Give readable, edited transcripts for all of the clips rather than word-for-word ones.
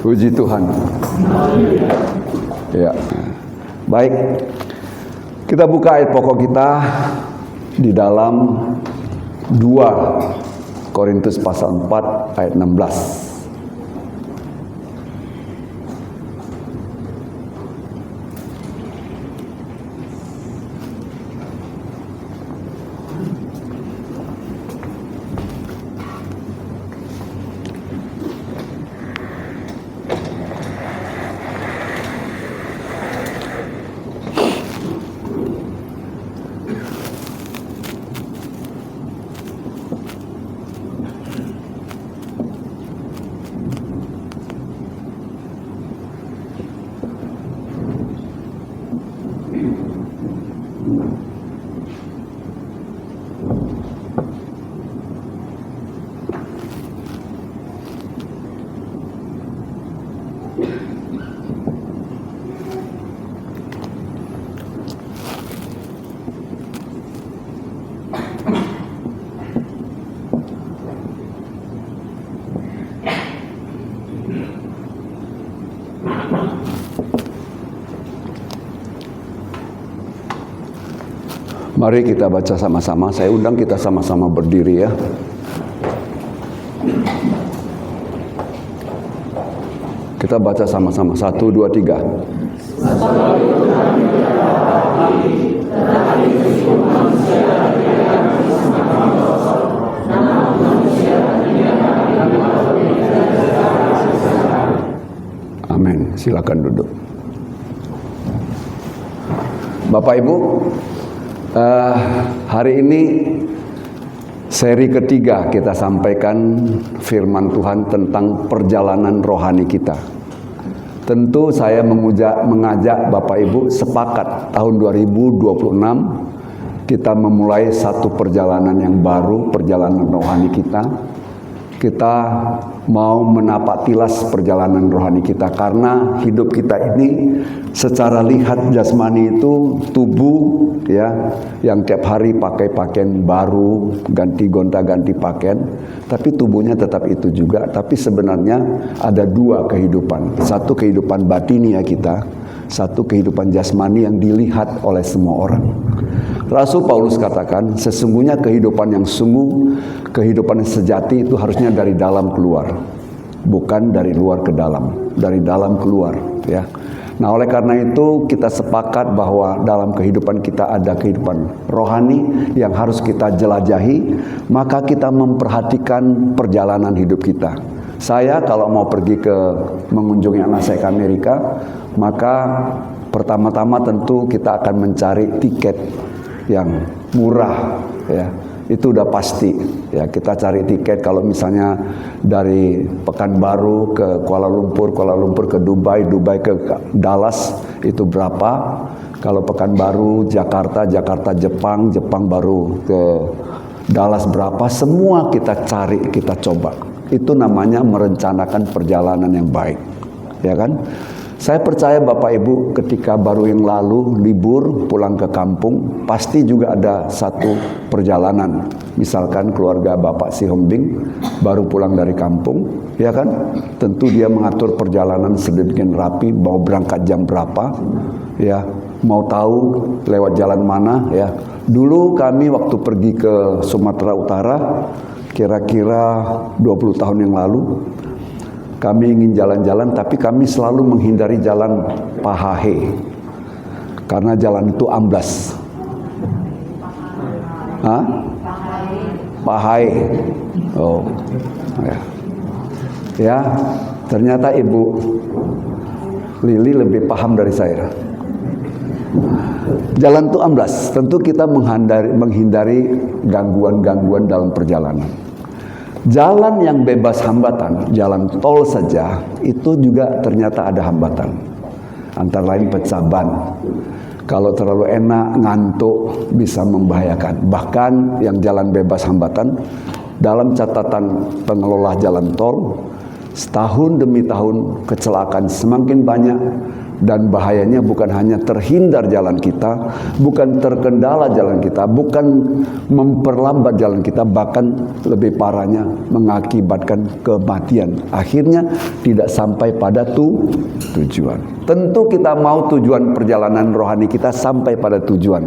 Puji Tuhan. Ya. Baik. Kita buka ayat pokok kita di dalam 2 Korintus pasal 4 ayat 16. Mari kita baca sama-sama. Saya undang kita sama-sama berdiri ya. Kita baca sama-sama. 1, 2, 3. Amin. Silakan duduk. Bapak Ibu, hari ini seri ketiga kita sampaikan firman Tuhan tentang perjalanan rohani kita. Tentu saya mengajak Bapak Ibu sepakat tahun 2026 kita memulai satu perjalanan yang baru, perjalanan rohani kita. Kita mau menapak tilas perjalanan rohani kita karena hidup kita ini secara lihat jasmani itu tubuh ya yang tiap hari pakai pakaian baru, ganti gonta-ganti pakaian, tapi tubuhnya tetap itu juga. Tapi sebenarnya ada dua kehidupan, satu kehidupan batinia kita, satu kehidupan jasmani yang dilihat oleh semua orang. Rasul Paulus katakan, sesungguhnya kehidupan yang sungguh, kehidupan yang sejati itu harusnya dari dalam keluar, bukan dari luar ke dalam, dari dalam keluar ya. Nah, oleh karena itu kita sepakat bahwa dalam kehidupan kita ada kehidupan rohani yang harus kita jelajahi, maka kita memperhatikan perjalanan hidup kita. Saya kalau mau pergi ke mengunjungi anak saya ke Amerika, maka pertama-tama tentu kita akan mencari tiket yang murah ya. Itu udah pasti ya, kita cari tiket kalau misalnya dari Pekanbaru ke Kuala Lumpur, Kuala Lumpur ke Dubai, Dubai ke Dallas itu berapa, kalau Pekanbaru Jakarta, Jakarta Jepang, Jepang baru ke Dallas berapa, semua kita cari, kita coba. Itu namanya merencanakan perjalanan yang baik ya kan. Saya percaya Bapak Ibu ketika baru yang lalu libur pulang ke kampung, pasti juga ada satu perjalanan. Misalkan keluarga Bapak Si Hombing baru pulang dari kampung, ya kan? Tentu dia mengatur perjalanan sedemikian rapi, mau berangkat jam berapa, ya, mau tahu lewat jalan mana, ya. Dulu kami waktu pergi ke Sumatera Utara, kira-kira 20 tahun yang lalu, kami ingin jalan-jalan, tapi kami selalu menghindari jalan Pahahe karena jalan itu amblas. Hah? Pahahe. Oh, ya. Ya, ternyata Ibu Lili lebih paham dari saya. Jalan itu amblas. Tentu kita menghindari gangguan-gangguan dalam perjalanan. Jalan yang bebas hambatan, jalan tol saja, itu juga ternyata ada hambatan. Antara lain pecah ban. Kalau terlalu enak, ngantuk, bisa membahayakan. Bahkan yang jalan bebas hambatan, dalam catatan pengelola jalan tol, setahun demi tahun kecelakaan semakin banyak Dan bahayanya bukan hanya terhindar jalan kita, bukan terkendala jalan kita, bukan memperlambat jalan kita, bahkan lebih parahnya mengakibatkan kematian. Akhirnya tidak sampai pada tujuan. Tentu kita mau tujuan perjalanan rohani kita sampai pada tujuan.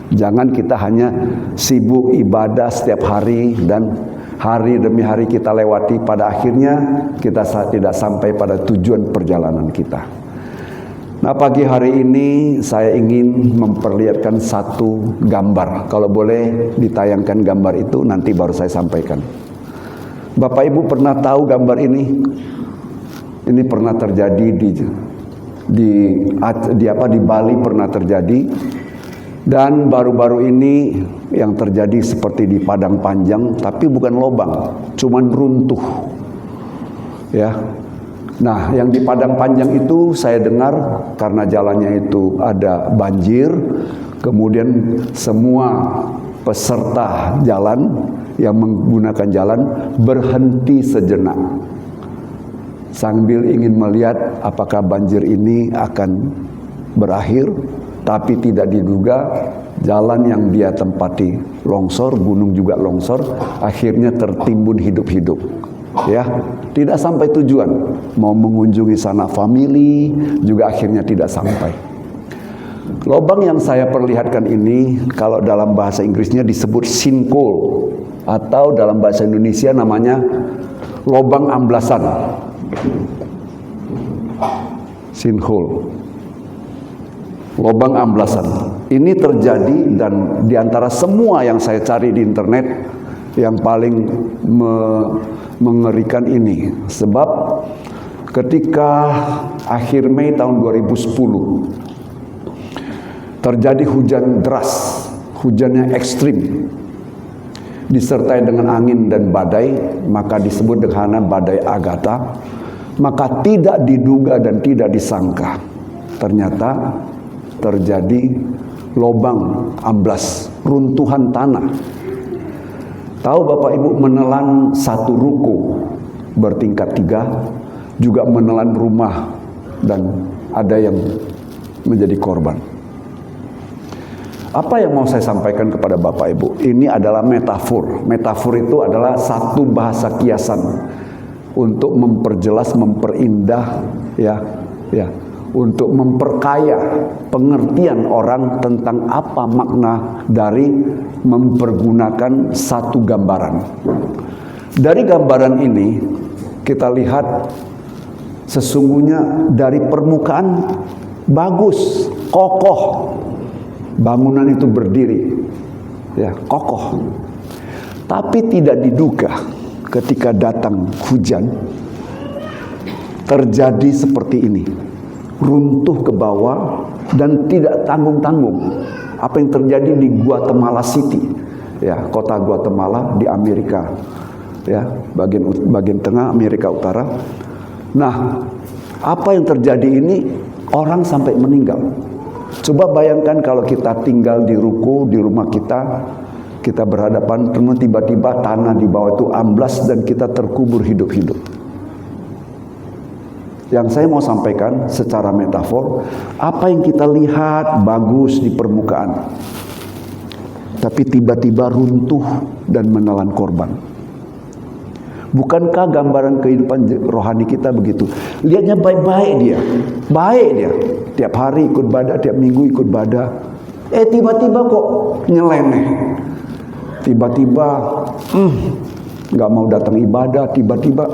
Jangan kita hanya sibuk ibadah setiap hari dan hari demi hari kita lewati, pada akhirnya kita tidak sampai pada tujuan perjalanan kita. Nah, pagi hari ini saya ingin memperlihatkan satu gambar. Kalau boleh ditayangkan gambar itu, nanti baru saya sampaikan. Bapak Ibu pernah tahu gambar ini? Ini pernah terjadi di Bali, pernah terjadi. Dan baru-baru ini yang terjadi seperti di Padang Panjang, tapi bukan lobang, cuman runtuh. Ya. Nah, yang di Padang Panjang itu saya dengar karena jalannya itu ada banjir, kemudian semua peserta jalan yang menggunakan jalan berhenti sejenak sambil ingin melihat apakah banjir ini akan berakhir, tapi tidak diduga jalan yang dia tempati longsor, gunung juga longsor, akhirnya tertimbun hidup-hidup. Ya, tidak sampai tujuan. Mau mengunjungi sana family juga akhirnya tidak sampai. Lobang yang saya perlihatkan ini kalau dalam bahasa Inggrisnya disebut sinkhole, atau dalam bahasa Indonesia namanya lobang amblasan. Sinkhole, lobang amblasan. Ini terjadi, dan diantara semua yang saya cari di internet, yang paling mengerikan ini. Sebab ketika akhir Mei tahun 2010 terjadi hujan deras, hujan yang ekstrim, disertai dengan angin dan badai, maka disebut dengan badai Agatha. Maka tidak diduga dan tidak disangka, ternyata terjadi lobang amblas, runtuhan tanah. Tahu Bapak Ibu, menelan satu ruko bertingkat 3, juga menelan rumah, dan ada yang menjadi korban. Apa yang mau saya sampaikan kepada Bapak Ibu? Ini adalah metafor. Metafor itu adalah satu bahasa kiasan untuk memperjelas, memperindah, untuk memperkaya pengertian orang tentang apa makna dari mempergunakan satu gambaran. Dari gambaran ini kita lihat sesungguhnya dari permukaan bagus, kokoh. Bangunan itu berdiri, ya, kokoh. Tapi tidak diduga ketika datang hujan terjadi seperti ini. Runtuh ke bawah dan tidak tanggung-tanggung. Apa yang terjadi di Guatemala City, ya, kota Guatemala di Amerika, ya, bagian tengah Amerika Utara. Nah, apa yang terjadi ini, orang sampai meninggal. Coba bayangkan kalau kita tinggal di ruko, di rumah kita berhadapan, tiba-tiba tanah di bawah itu amblas dan kita terkubur hidup-hidup. Yang saya mau sampaikan secara metafor, apa yang kita lihat bagus di permukaan, tapi tiba-tiba runtuh dan menelan korban. Bukankah gambaran kehidupan rohani kita begitu? Lihatnya baik-baik dia, baik dia. Tiap hari ikut ibadah, tiap minggu ikut ibadah. Tiba-tiba kok nyeleneh. Tiba-tiba nggak mau datang ibadah, tiba-tiba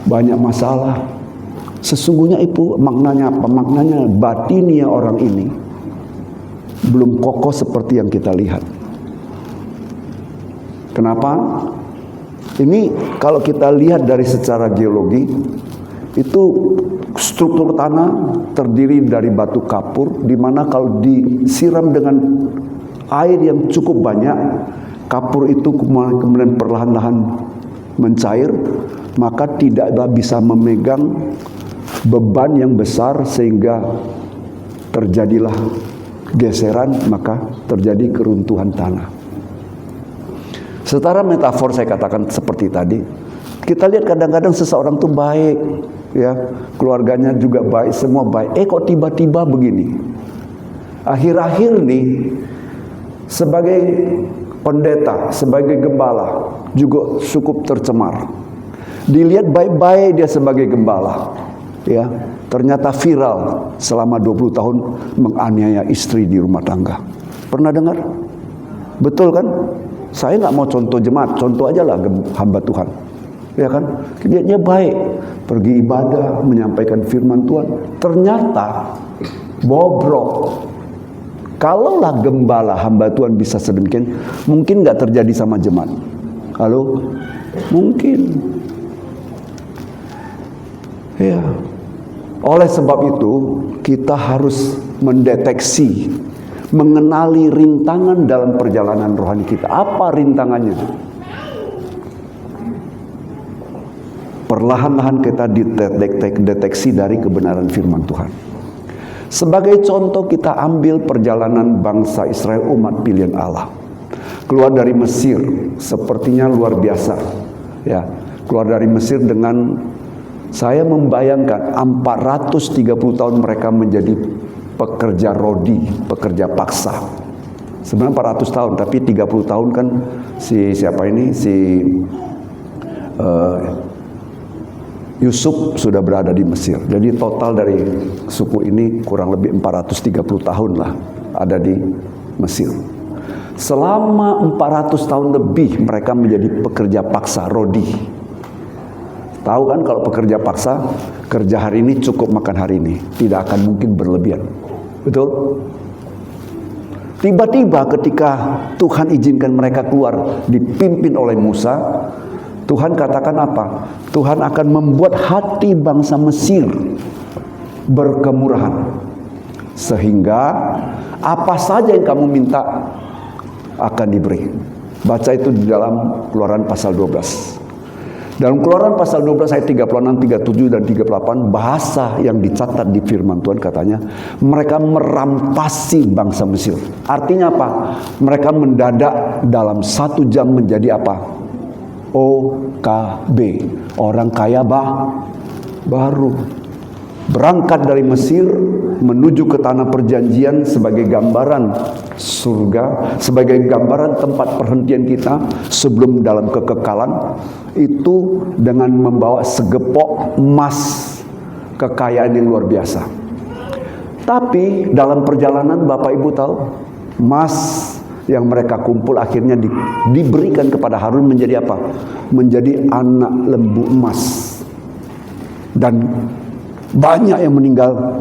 banyak masalah. Sesungguhnya itu maknanya apa? Maknanya batinnya orang ini belum kokoh seperti yang kita lihat. Kenapa? Ini kalau kita lihat dari secara geologi, itu struktur tanah terdiri dari batu kapur, di mana kalau disiram dengan air yang cukup banyak, kapur itu kemudian perlahan-lahan mencair, maka tidaklah bisa memegang beban yang besar sehingga terjadilah geseran, maka terjadi keruntuhan tanah. Setara metafor saya katakan seperti tadi, kita lihat kadang-kadang seseorang itu baik, ya, keluarganya juga baik, semua baik. Kok tiba-tiba begini? Akhir-akhir nih, sebagai pendeta, sebagai gembala, juga cukup tercemar. Dilihat baik-baik dia sebagai gembala, ya, ternyata viral selama 20 tahun menganiaya istri di rumah tangga. Pernah dengar? Betul kan? Saya nggak mau contoh jemaat, contoh aja lah hamba Tuhan, ya kan? Dia baik, pergi ibadah, menyampaikan firman Tuhan. Ternyata bobrok. Kalaulah gembala hamba Tuhan bisa sedemikian, mungkin nggak terjadi sama jemaat. Halo, mungkin. Ya. Oleh sebab itu, kita harus mendeteksi, mengenali rintangan dalam perjalanan rohani kita. Apa rintangannya? Perlahan-lahan kita deteksi dari kebenaran firman Tuhan. Sebagai contoh, kita ambil perjalanan bangsa Israel, umat pilihan Allah. Keluar dari Mesir, sepertinya luar biasa. Ya, keluar dari Mesir dengan, saya membayangkan 430 tahun mereka menjadi pekerja rodi, pekerja paksa. Sebenarnya 400 tahun, tapi 30 tahun kan Yusuf sudah berada di Mesir. Jadi total dari suku ini kurang lebih 430 tahun lah ada di Mesir. Selama 400 tahun lebih mereka menjadi pekerja paksa rodi. Tahu kan kalau pekerja paksa, kerja hari ini cukup makan hari ini, tidak akan mungkin berlebihan. Betul? Tiba-tiba ketika Tuhan izinkan mereka keluar dipimpin oleh Musa, Tuhan katakan apa? Tuhan akan membuat hati bangsa Mesir berkemurahan. Sehingga apa saja yang kamu minta akan diberi. Baca itu di dalam Keluaran pasal 12. Dalam Keluaran pasal 12 ayat 36, 37 dan 38, bahasa yang dicatat di firman Tuhan katanya, mereka merampasi bangsa Mesir. Artinya apa? Mereka mendadak dalam 1 jam menjadi apa? OKB, orang kaya baru. Berangkat dari Mesir menuju ke tanah perjanjian sebagai gambaran surga, sebagai gambaran tempat perhentian kita sebelum dalam kekekalan, itu dengan membawa segepok emas, kekayaan yang luar biasa. Tapi dalam perjalanan, Bapak Ibu tahu, emas yang mereka kumpul akhirnya diberikan kepada Harun menjadi apa? Menjadi anak lembu emas. Dan banyak yang meninggal.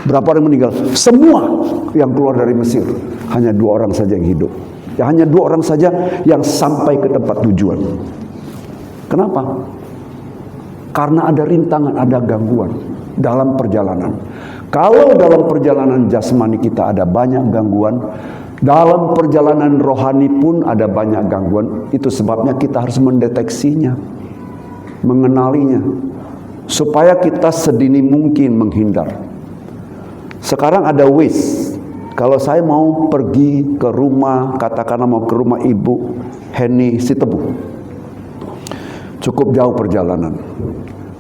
Berapa orang meninggal? Semua yang keluar dari Mesir. Hanya 2 orang saja yang hidup. Ya, hanya 2 orang saja yang sampai ke tempat tujuan. Kenapa? Karena ada rintangan, ada gangguan dalam perjalanan. Kalau dalam perjalanan jasmani kita ada banyak gangguan, dalam perjalanan rohani pun ada banyak gangguan. Itu sebabnya kita harus mendeteksinya, mengenalinya, supaya kita sedini mungkin menghindar. Sekarang ada Waze. Kalau saya mau pergi ke rumah, katakanlah mau ke rumah Ibu Heni Sitebu, cukup jauh perjalanan,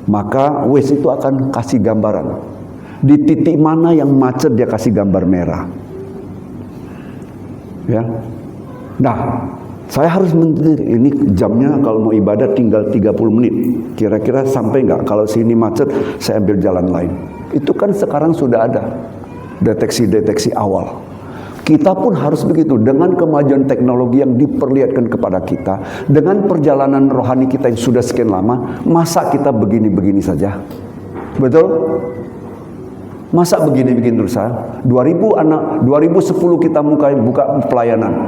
maka Waze itu akan kasih gambaran. Di titik mana yang macet dia kasih gambar merah. Ya. Nah, saya harus ini jamnya kalau mau ibadah tinggal 30 menit. Kira-kira sampai nggak? Kalau sini macet, saya ambil jalan lain. Itu kan sekarang sudah ada deteksi-deteksi awal. Kita pun harus begitu. Dengan kemajuan teknologi yang diperlihatkan kepada kita, dengan perjalanan rohani kita yang sudah sekian lama, masa kita begini-begini saja? Betul? Masa begini-begini terus? 2010 kita buka pelayanan.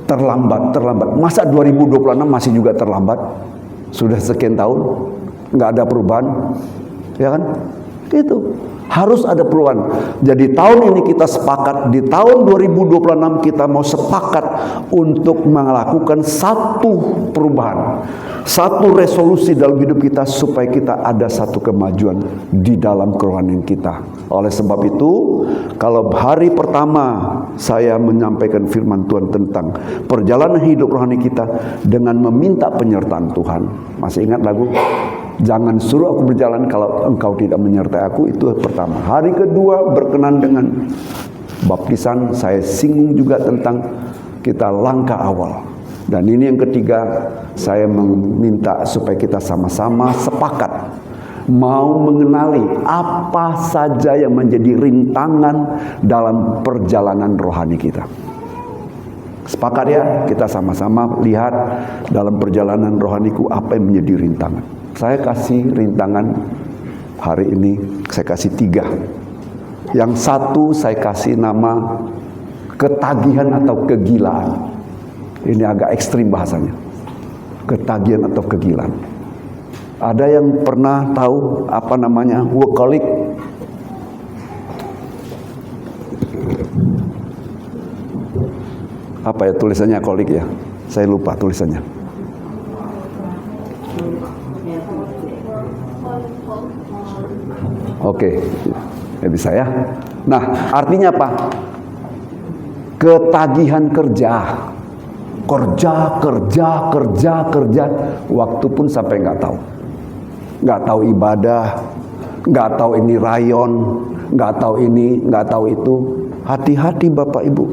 Terlambat. Masa 2026 masih juga terlambat? Sudah sekian tahun nggak ada perubahan, ya kan? Itu harus ada perubahan. Jadi tahun ini kita sepakat, di tahun 2026 kita mau sepakat untuk melakukan satu perubahan, satu resolusi dalam hidup kita supaya kita ada satu kemajuan di dalam kerohanian kita. Oleh sebab itu, kalau hari pertama saya menyampaikan firman Tuhan tentang perjalanan hidup rohani kita dengan meminta penyertaan Tuhan. Masih ingat lagu? Jangan suruh aku berjalan kalau engkau tidak menyertai aku. Itu pertama. Hari kedua berkenan dengan baptisan. Saya singgung juga tentang kita langkah awal. Dan ini yang ketiga, saya meminta supaya kita sama-sama sepakat mau mengenali apa saja yang menjadi rintangan dalam perjalanan rohani kita. Sepakat ya, kita sama-sama lihat dalam perjalanan rohaniku apa yang menjadi rintangan. Saya kasih rintangan hari ini, saya kasih 3. Yang satu saya kasih nama ketagihan atau kegilaan. Ini agak ekstrim bahasanya. Ketagihan atau kegilaan. Ada yang pernah tahu apa namanya workaholic? Apa ya tulisannya kolik ya? Saya lupa tulisannya. Oke, ya bisa ya. Nah, artinya apa? Ketagihan kerja, waktu pun sampai nggak tahu ibadah, nggak tahu ini rayon, nggak tahu ini, nggak tahu itu. Hati-hati Bapak Ibu.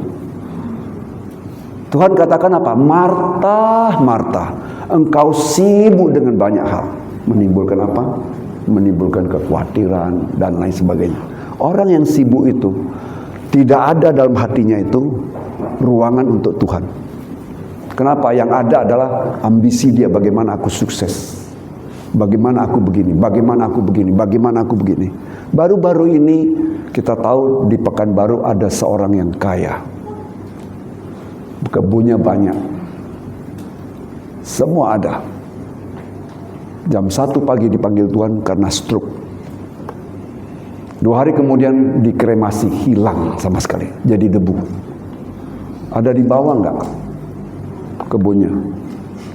Tuhan katakan apa? Marta, Marta, engkau sibuk dengan banyak hal. Menimbulkan apa? Menimbulkan kekhawatiran dan lain sebagainya. Orang yang sibuk itu tidak ada dalam hatinya itu ruangan untuk Tuhan. Kenapa? Yang ada adalah ambisi dia, bagaimana aku sukses, bagaimana aku begini, bagaimana aku begini, bagaimana aku begini. Baru-baru ini kita tahu di Pekanbaru ada seorang yang kaya, kebunnya banyak, semua ada. Jam 1 pagi dipanggil Tuhan karena stroke. 2 hari kemudian dikremasi, hilang sama sekali, jadi debu. Ada di bawah enggak kebunnya?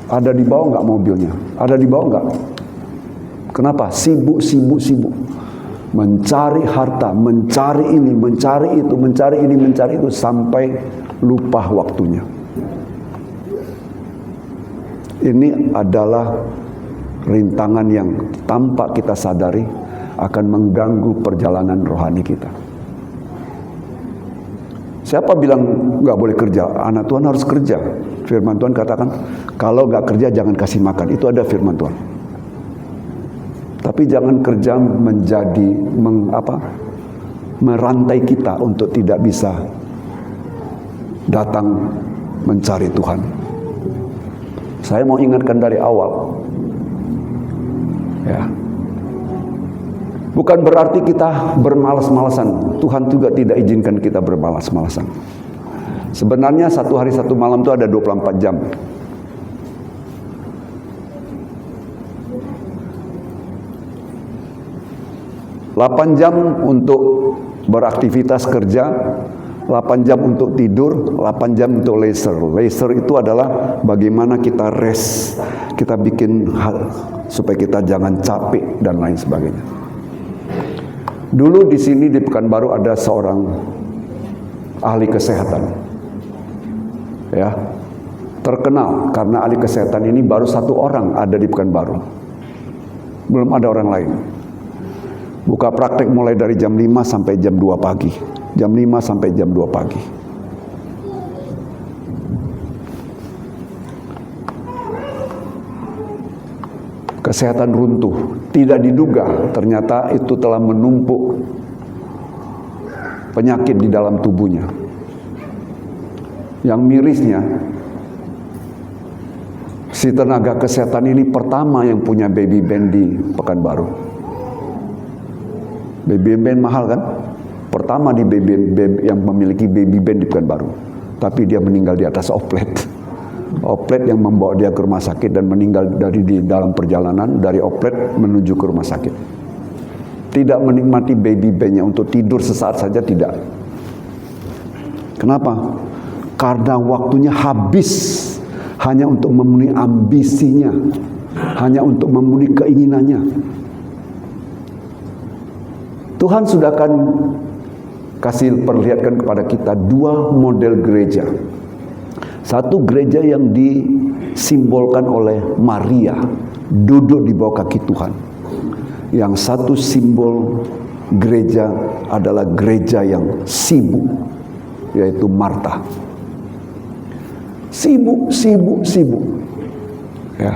Ada di bawah enggak mobilnya? Ada di bawah enggak? Kenapa? Sibuk. Mencari harta, mencari ini, mencari itu, mencari ini, mencari itu, sampai lupa waktunya. Ini adalah rintangan yang tanpa kita sadari akan mengganggu perjalanan rohani kita. Siapa bilang nggak boleh kerja? Anak Tuhan harus kerja. Firman Tuhan katakan, kalau nggak kerja jangan kasih makan. Itu ada firman Tuhan. Tapi jangan kerja menjadi merantai kita untuk tidak bisa datang mencari Tuhan. Saya mau ingatkan dari awal, ya, bukan berarti kita bermalas-malasan. Tuhan juga tidak izinkan kita bermalas-malasan. Sebenarnya 1 hari 1 malam itu ada 24 jam. Delapan jam untuk beraktivitas kerja, 8 jam untuk tidur, 8 jam untuk leisure. Leisure itu adalah bagaimana kita rest, kita bikin hal supaya kita jangan capek dan lain sebagainya. Dulu di sini di Pekanbaru ada seorang ahli kesehatan, ya, terkenal karena ahli kesehatan ini baru 1 orang ada di Pekanbaru, belum ada orang lain. Buka praktek mulai dari jam 5 sampai jam 2 pagi. Jam 5 sampai jam 2 pagi. Kesehatan runtuh. Tidak diduga ternyata itu telah menumpuk penyakit di dalam tubuhnya. Yang mirisnya, si tenaga kesehatan ini pertama yang punya baby band di Pekanbaru. Baby band mahal kan? Pertama di baby band yang memiliki baby band di Pekanbaru. Tapi dia meninggal di atas oplet. Oplet yang membawa dia ke rumah sakit dan meninggal di dalam perjalanan dari oplet menuju ke rumah sakit. Tidak menikmati baby bandnya untuk tidur sesaat saja, tidak. Kenapa? Karena waktunya habis hanya untuk memenuhi ambisinya, hanya untuk memenuhi keinginannya. Tuhan sudah akan kasih perlihatkan kepada kita 2 model gereja. Satu gereja yang disimbolkan oleh Maria, duduk di bawah kaki Tuhan. Yang satu simbol gereja adalah gereja yang sibuk, yaitu Marta. Sibuk. Ya.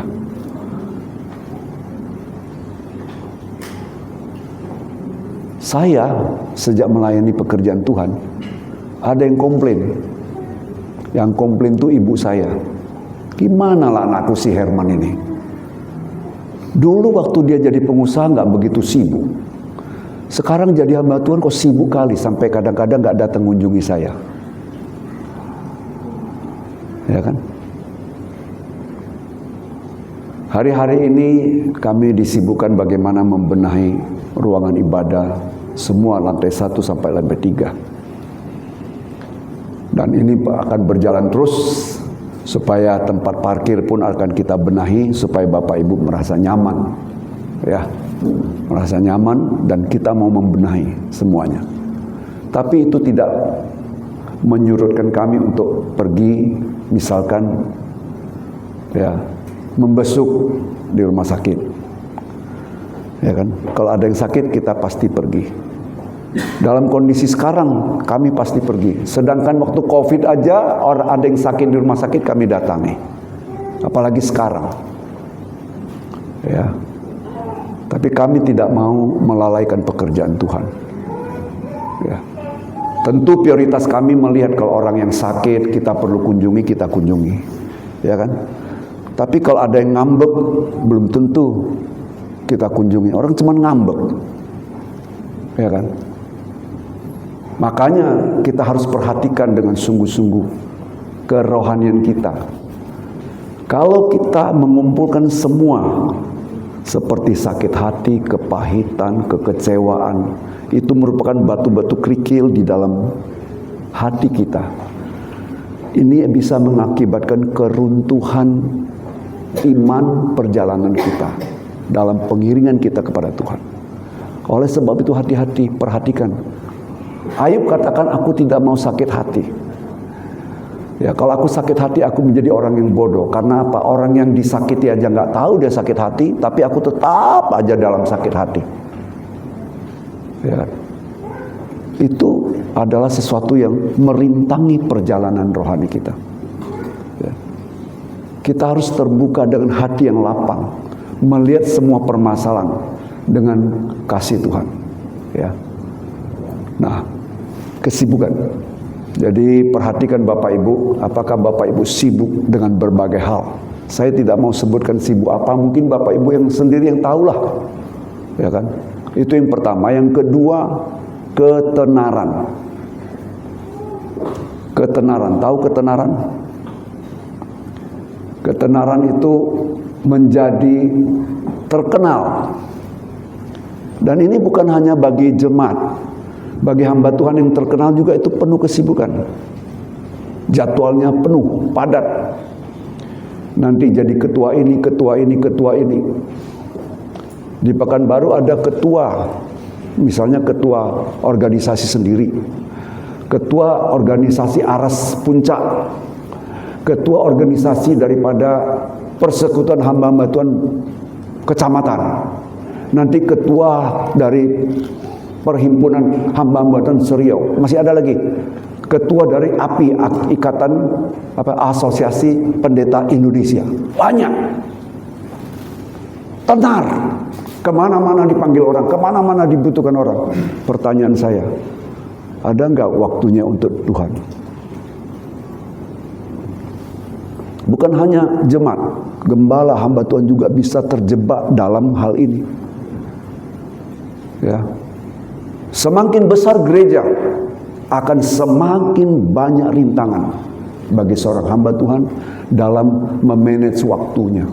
Saya sejak melayani pekerjaan Tuhan, ada yang komplain. Yang komplain itu ibu saya. Gimana lah anakku si Herman ini? Dulu waktu dia jadi pengusaha nggak begitu sibuk. Sekarang jadi hamba Tuhan kok sibuk kali sampai kadang-kadang nggak datang mengunjungi saya. Ya kan? Hari-hari ini kami disibukkan bagaimana membenahi ruangan ibadah semua lantai 1 sampai lantai 3. Dan ini akan berjalan terus supaya tempat parkir pun akan kita benahi supaya Bapak Ibu merasa nyaman. Ya, merasa nyaman dan kita mau membenahi semuanya. Tapi itu tidak menyurutkan kami untuk pergi misalkan ya membesuk di rumah sakit. Ya kan? Kalau ada yang sakit kita pasti pergi. Dalam kondisi sekarang kami pasti pergi. Sedangkan waktu Covid aja orang ada yang sakit di rumah sakit kami datangi. Apalagi sekarang. Ya. Tapi kami tidak mau melalaikan pekerjaan Tuhan. Ya. Tentu prioritas kami melihat kalau orang yang sakit kita perlu kunjungi, kita kunjungi. Ya kan? Tapi kalau ada yang ngambek belum tentu kita kunjungi. Orang cuma ngambek. Ya kan? Makanya kita harus perhatikan dengan sungguh-sungguh kerohanian kita. Kalau kita mengumpulkan semua seperti sakit hati, kepahitan, kekecewaan, itu merupakan batu-batu kerikil di dalam hati kita. Ini bisa mengakibatkan keruntuhan iman perjalanan kita dalam pengiringan kita kepada Tuhan. Oleh sebab itu hati-hati, perhatikan. Ayub katakan, aku tidak mau sakit hati. Ya, kalau aku sakit hati, aku menjadi orang yang bodoh. Karena apa? Orang yang disakiti aja nggak tahu dia sakit hati, tapi aku tetap aja dalam sakit hati. Ya, itu adalah sesuatu yang merintangi perjalanan rohani kita. Ya. Kita harus terbuka dengan hati yang lapang, melihat semua permasalahan dengan kasih Tuhan. Ya. Nah, kesibukan. Jadi perhatikan Bapak Ibu, apakah Bapak Ibu sibuk dengan berbagai hal. Saya tidak mau sebutkan sibuk apa, mungkin Bapak Ibu yang sendiri yang tahulah. Ya kan? Itu yang pertama. Yang kedua, ketenaran. Ketenaran, tahu ketenaran? Ketenaran itu menjadi terkenal. Dan ini bukan hanya bagi jemaat. Bagi hamba Tuhan yang terkenal juga itu penuh kesibukan. Jadwalnya penuh, padat. Nanti jadi ketua ini, ketua ini, ketua ini. Di Pekanbaru ada ketua, misalnya ketua organisasi sendiri, ketua organisasi Aras Puncak, ketua organisasi daripada persekutuan hamba-hamba Tuhan kecamatan, nanti ketua dari perhimpunan hamba-hamba Tuhan Seriau, masih ada lagi ketua dari API, Ikatan Asosiasi Pendeta Indonesia, banyak, tenar. Kemana-mana dipanggil orang, kemana-mana dibutuhkan orang. Pertanyaan saya, ada nggak waktunya untuk Tuhan? Bukan hanya jemaat, gembala hamba Tuhan juga bisa terjebak dalam hal ini. Ya, semakin besar gereja, akan semakin banyak rintangan bagi seorang hamba Tuhan dalam memanage waktunya.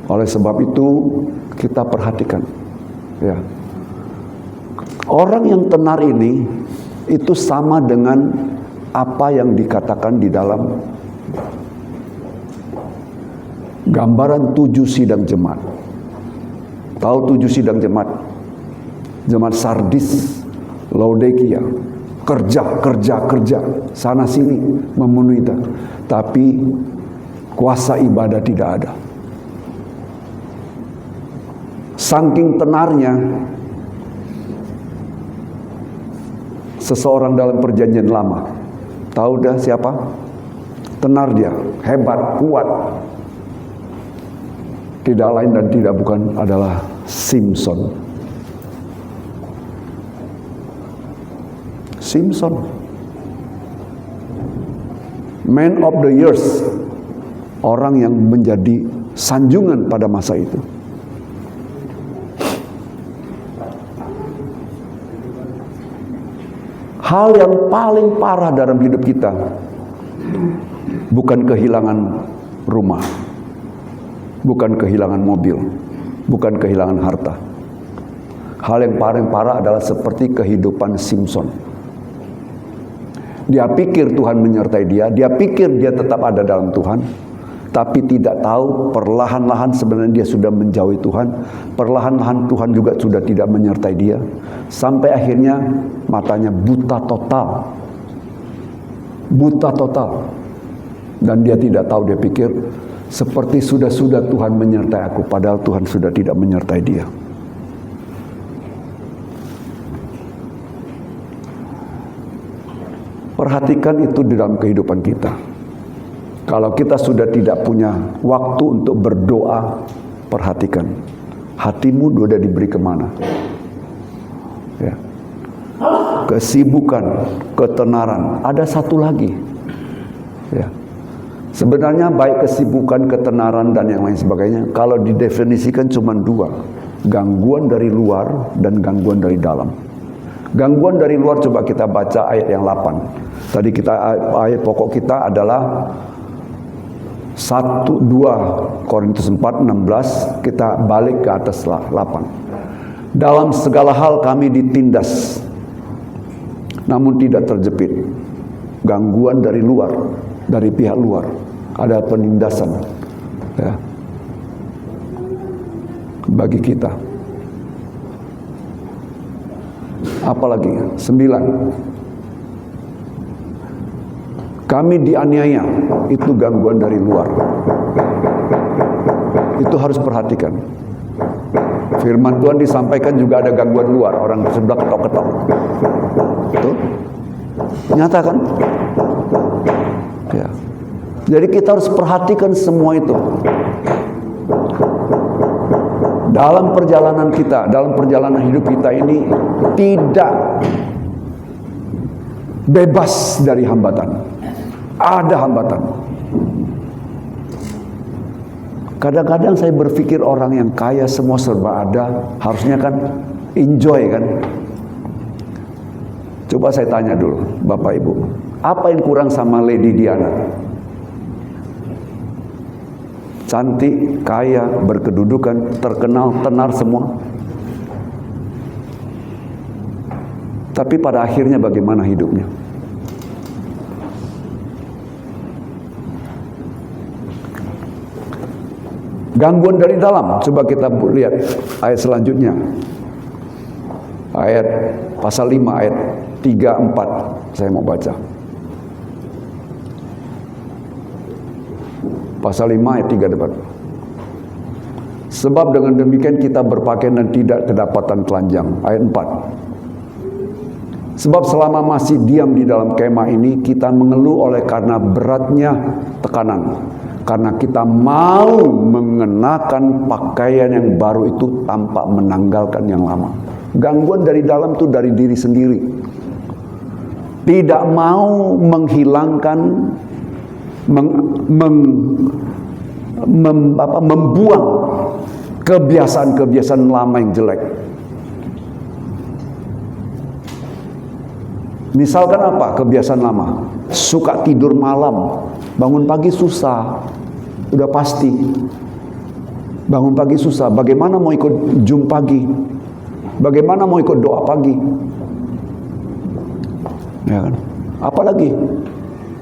Oleh sebab itu kita perhatikan, ya, orang yang tenar ini itu sama dengan apa yang dikatakan di dalam gambaran 7 sidang jemaat. Tahu 7 sidang jemaat? Jemaat Sardis, Laodikia, kerja, sana sini memenuhi itu. Tapi kuasa ibadah tidak ada. Saking tenarnya seseorang dalam perjanjian lama. Tahu dah siapa? Tenar dia, hebat, kuat. Tidak lain dan tidak bukan adalah Samson. Samson, man of the years, orang yang menjadi sanjungan pada masa itu. Hal yang paling parah dalam hidup kita bukan kehilangan rumah, bukan kehilangan mobil, bukan kehilangan harta. Hal yang paling parah adalah seperti kehidupan Samson. Dia pikir Tuhan menyertai dia, dia pikir dia tetap ada dalam Tuhan, tapi tidak tahu perlahan-lahan sebenarnya dia sudah menjauhi Tuhan. Perlahan-lahan Tuhan juga sudah tidak menyertai dia. Sampai akhirnya matanya buta total. Buta total. Dan dia tidak tahu, dia pikir seperti sudah Tuhan menyertai aku, padahal Tuhan sudah tidak menyertai dia. Perhatikan itu di dalam kehidupan kita. Kalau kita sudah tidak punya waktu untuk berdoa, perhatikan. Hatimu sudah diberi kemana? Ya. Kesibukan, ketenaran. Ada satu lagi. Ya. Sebenarnya baik kesibukan, ketenaran, dan yang lain sebagainya, kalau didefinisikan cuma dua. Gangguan dari luar dan gangguan dari dalam. Gangguan dari luar coba kita baca ayat yang 8. Tadi ayat pokok kita adalah 1-2 Korintus 4:16, kita balik ke atas 8. Dalam segala hal kami ditindas, namun tidak terjepit. Gangguan dari luar, dari pihak luar, ada penindasan ya, bagi kita. Apalagi 9, kami dianiaya, itu gangguan dari luar. Itu harus perhatikan. Firman Tuhan disampaikan juga ada gangguan luar, orang sebelah ketok-ketok. Itu nyata kan? Ya. Jadi kita harus perhatikan semua itu. Dalam perjalanan kita, dalam perjalanan hidup kita ini tidak bebas dari hambatan. Ada hambatan. Kadang-kadang saya berpikir orang yang kaya semua serba ada, harusnya kan enjoy kan. Coba saya tanya dulu, Bapak Ibu, apa yang kurang sama Lady Diana? Cantik, kaya, berkedudukan, terkenal, tenar semua. Tapi pada akhirnya bagaimana hidupnya? Gangguan dari dalam, coba kita lihat ayat selanjutnya. Ayat pasal 5 ayat 3-4 saya mau baca. Pasal 5 ayat 3-4. Sebab dengan demikian kita berpakaian dan tidak kedapatan telanjang. Ayat 4. Sebab selama masih diam di dalam kemah ini, kita mengeluh oleh karena beratnya tekanan. Karena kita mau mengenakan pakaian yang baru itu tanpa menanggalkan yang lama. Gangguan dari dalam itu dari diri sendiri. Tidak mau menghilangkan, membuang kebiasaan-kebiasaan lama yang jelek. Misalkan apa kebiasaan lama? Suka tidur malam, bangun pagi susah. Udah pasti. Bangun pagi susah. Bagaimana mau ikut Zoom pagi? Bagaimana mau ikut doa pagi? Ya kan? Apalagi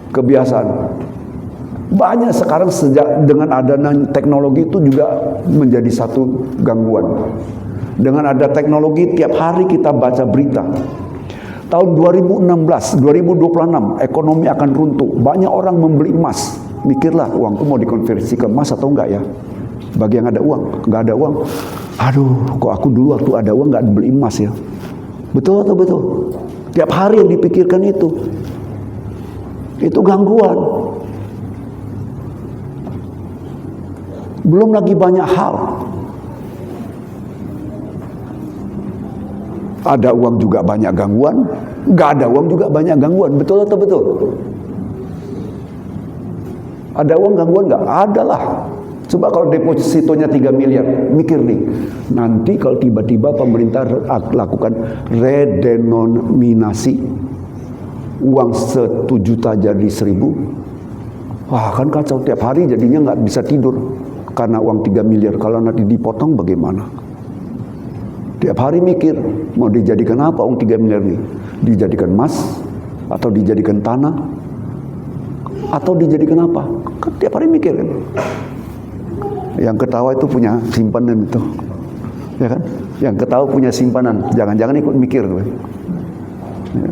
kebiasaan. Banyak sekarang sejak dengan adanya teknologi itu juga menjadi satu gangguan. Dengan ada teknologi tiap hari kita baca berita. Tahun 2016, 2026 ekonomi akan runtuh. Banyak orang membeli emas. mikirlah uangku mau dikonversi ke emas atau enggak ya. Bagi yang ada uang, nggak ada uang, aduh, kok aku dulu waktu ada uang nggak beli emas ya. Betul atau betul? Tiap hari yang dipikirkan itu gangguan. Belum lagi banyak hal. Ada uang juga banyak gangguan, nggak ada uang juga banyak gangguan. Betul atau betul? Ada uang gangguan nggak? Ada lah. Coba kalau depositonya 3 miliar, mikir nih, nanti kalau tiba-tiba pemerintah lakukan redenominasi, uang 1 juta jadi 1.000, wah kan kacau, tiap hari jadinya nggak bisa tidur karena uang 3 miliar. Kalau nanti dipotong bagaimana? Tiap hari mikir, mau dijadikan apa uang 3 miliar nih? Dijadikan emas, atau dijadikan tanah, atau dijadikan apa? Kan tiap hari mikir kan. Yang ketawa itu punya simpanan itu, ya kan? Yang ketawa punya simpanan, jangan-jangan ikut mikir tuh. Ya.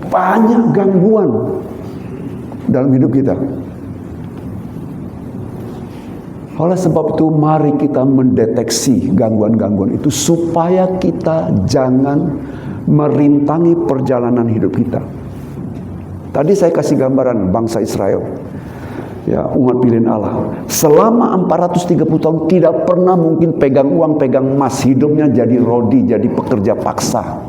Banyak gangguan dalam hidup kita. Oleh sebab itu mari kita mendeteksi gangguan-gangguan itu supaya kita jangan merintangi perjalanan hidup kita. Tadi saya kasih gambaran bangsa Israel. Ya, umat pilihan Allah. Selama 430 tahun tidak pernah mungkin pegang uang, pegang emas. Hidupnya jadi rodi, jadi pekerja paksa.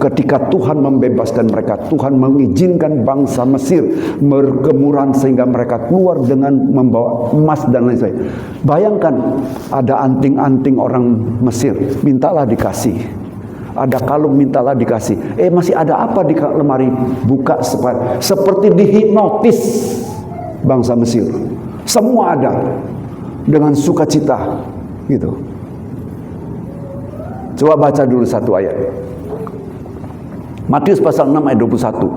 Ketika Tuhan membebaskan mereka, Tuhan mengizinkan bangsa Mesir bergemuran sehingga mereka keluar dengan membawa emas dan lain sebagainya. Bayangkan ada anting-anting orang Mesir, mintalah dikasih. Ada kalung, mintalah dikasih. Masih ada apa di lemari? Buka seperti dihipnotis. Bangsa Mesir, semua ada dengan sukacita, gitu. Coba baca dulu satu ayat. Matius pasal 6 ayat 21.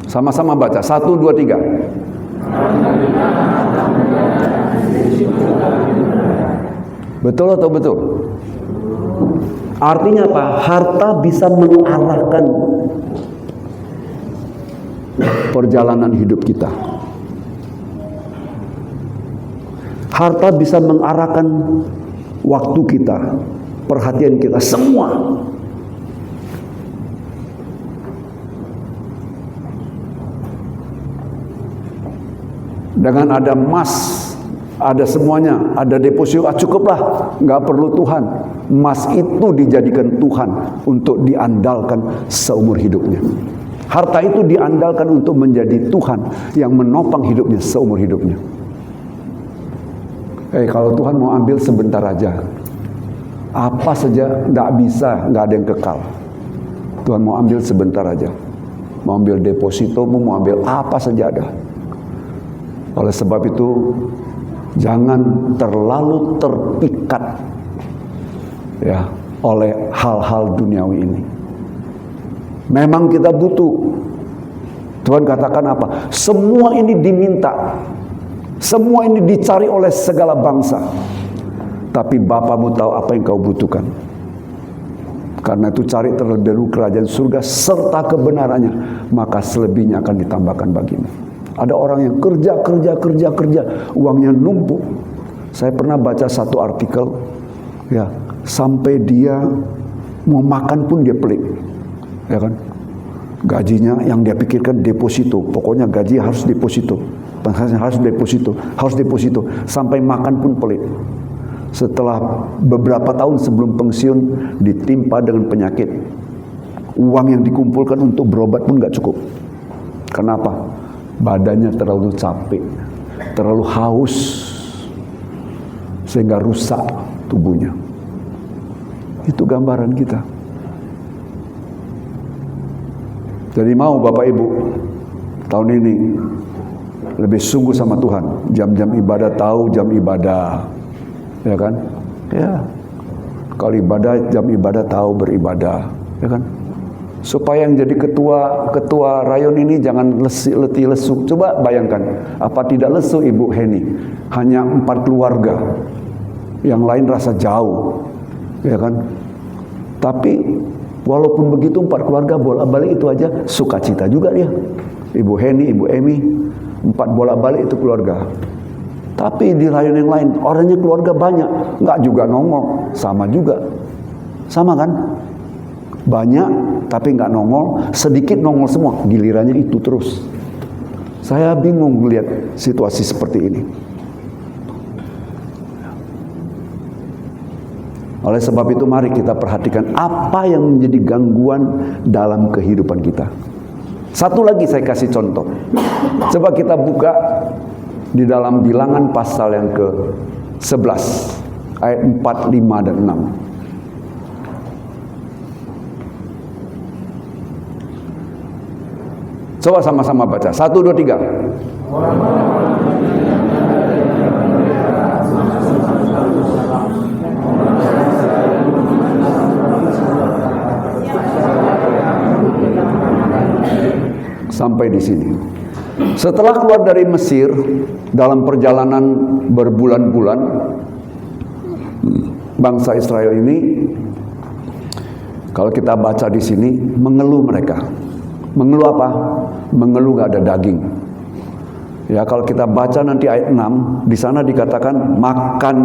Sama-sama baca. 1, 2, 3. Betul atau betul? Artinya apa? Harta bisa mengarahkan perjalanan hidup kita. Harta bisa mengarahkan waktu kita, perhatian kita, semua. Dengan ada emas, ada semuanya, ada deposito, cukuplah, nggak perlu Tuhan. Emas itu dijadikan Tuhan untuk diandalkan seumur hidupnya. Harta itu diandalkan untuk menjadi Tuhan yang menopang hidupnya seumur hidupnya. Kalau Tuhan mau ambil sebentar aja, apa saja nggak bisa, nggak ada yang kekal. Tuhan mau ambil sebentar aja, mau ambil deposito, mau ambil apa saja ada. Oleh sebab itu, jangan terlalu terpikat ya oleh hal-hal duniawi ini. Memang kita butuh. Tuhan katakan apa? Semua ini diminta. Semua ini dicari oleh segala bangsa. Tapi Bapamu tahu apa yang kau butuhkan. Karena itu cari terlebih dahulu kerajaan surga serta kebenarannya, maka selebihnya akan ditambahkan bagimu. Ada orang yang kerja, uangnya numpuk. Saya pernah baca satu artikel, ya, sampai dia mau makan pun dia pelit, ya kan? Gajinya yang dia pikirkan deposito, pokoknya gaji harus deposito, harus deposito, sampai makan pun pelit. Setelah beberapa tahun sebelum pensiun ditimpa dengan penyakit, uang yang dikumpulkan untuk berobat pun nggak cukup. Kenapa? Badannya terlalu capek, terlalu haus, sehingga rusak tubuhnya. Itu gambaran kita. Jadi mau Bapak Ibu tahun ini lebih sungguh sama Tuhan. Jam-jam ibadah tahu jam ibadah, ya kan? Ya. Kalau ibadah jam ibadah tahu beribadah, ya kan? Supaya yang jadi ketua rayon ini jangan letih lesu. Coba bayangkan, apa tidak lesu Ibu Heni? Hanya 4 keluarga, yang lain rasa jauh, ya kan? Tapi Walaupun begitu 4 keluarga bolak-balik itu aja sukacita juga dia. Ibu Heni, Ibu Emi, 4 bolak-balik itu keluarga. Tapi di rayon yang lain orangnya keluarga banyak, nggak juga nongol, sama juga, sama kan? Banyak tapi nggak nongol, sedikit nongol semua, gilirannya itu terus. Saya bingung melihat situasi seperti ini. Oleh sebab itu mari kita perhatikan apa yang menjadi gangguan dalam kehidupan kita. Satu lagi saya kasih contoh. Coba kita buka di dalam Bilangan pasal yang ke-11 ayat 4, 5 dan 6. Coba sama-sama baca. 1, 2, 3. Sampai di sini. Setelah keluar dari Mesir dalam perjalanan berbulan-bulan, bangsa Israel ini, kalau kita baca di sini, mengeluh mereka. Mengeluh apa? Mengeluh gak ada daging. Ya, kalau kita baca nanti ayat 6, di sana dikatakan makan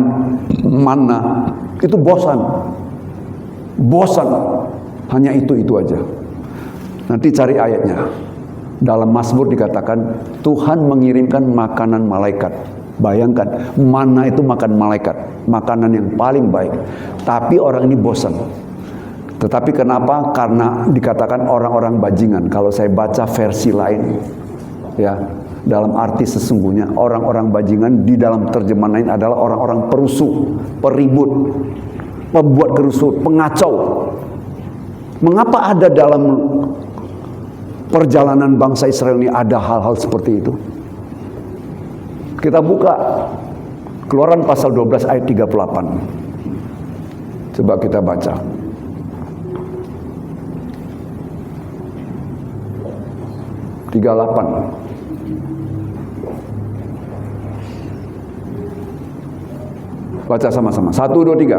mana itu bosan. Bosan. Hanya itu aja. Nanti cari ayatnya. Dalam Mazmur dikatakan Tuhan mengirimkan makanan malaikat. Bayangkan, mana itu makan malaikat, makanan yang paling baik. Tapi orang ini bosan. Tetapi kenapa? Karena dikatakan orang-orang bajingan. Kalau saya baca versi lain, ya, dalam arti sesungguhnya orang-orang bajingan di dalam terjemahan lain adalah orang-orang perusuh, peribut, pembuat kerusuhan, pengacau. Mengapa ada dalam perjalanan bangsa Israel ini ada hal-hal seperti itu? Kita buka Keluaran pasal 12 ayat 38. Coba kita baca. Baca sama-sama. 1, 2, 3.